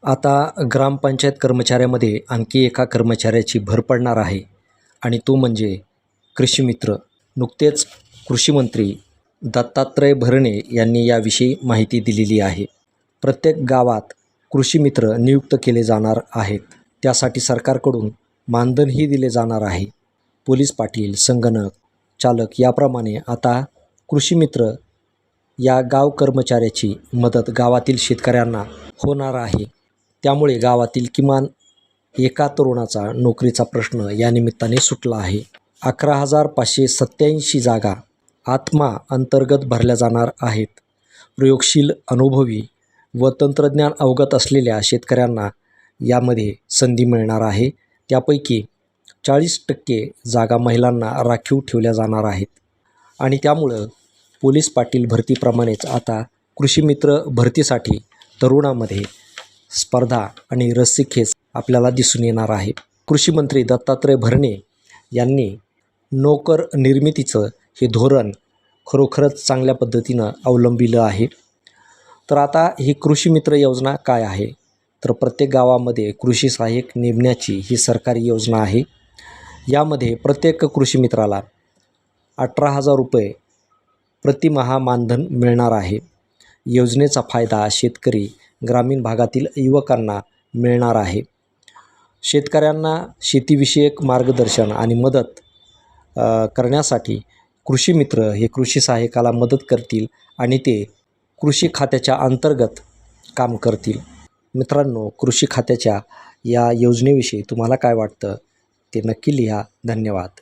आता ग्रामपंचायत कर्मचाऱ्यामध्ये आणखी एका कर्मचाऱ्याची भर पडणार आहे आणि तो म्हणजे कृषी मित्र. नुकतेच कृषी मंत्री दत्तात्रय भरणे यांनी याविषयी माहिती दिलेली आहे. प्रत्येक गावात कृषी मित्र नियुक्त केले जाणार आहेत. त्यासाठी सरकारकडून मानधनही दिले जाणार आहे. पोलीस पाटील, संगणक चालक याप्रमाणे आता कृषी मित्र या गाव कर्मचाऱ्याची मदत गावातील शेतकऱ्यांना होणार आहे. त्यामुळे गावातील किमान एका तरुणाचा नोकरीचा प्रश्न या निमित्ताने सुटला आहे. 11,587 जागा आत्मा अंतर्गत भरल्या जाणार आहेत. प्रयोगशील, अनुभवी व तंत्रज्ञान अवगत असलेल्या शेतकऱ्यांना यामध्ये संधी मिळणार आहे. त्यापैकी 40% जागा महिलांना राखीव ठेवल्या जाणार आहेत आणि त्यामुळं पोलीस पाटील भरतीप्रमाणेच आता कृषी मित्र भरतीसाठी तरुणामध्ये स्पर्धा आणि रस्सीखेच आपल्याला दिसून येणार आहे. कृषी मंत्री दत्तात्रय भरणे यांनी नोकर निर्मितीचं हे धोरण खरोखरच चांगल्या पद्धतीनं अवलंबिलं आहे. तर आता ही कृषी मित्र योजना काय आहे? तर प्रत्येक गावामध्ये कृषी सहाय्यक नेमण्याची ही सरकारी योजना आहे. यामध्ये प्रत्येक कृषी मित्राला 18,000 रुपये प्रतिमाह मानधन मिळणार आहे. योजनेचा फायदा शेतकरी, ग्रामीण भागातील युवकांना मिळणार आहे. शेतकऱ्यांना शेतीविषयक मार्गदर्शन आणि मदत करण्यासाठी कृषी मित्र हे कृषी सहाय्यकाला मदत करतील आणि ते कृषी खात्याच्या अंतर्गत काम करतील. मित्रांनो, कृषी खात्याच्या या योजनेविषयी तुम्हाला काय वाटतं ते नक्की लिहा. धन्यवाद.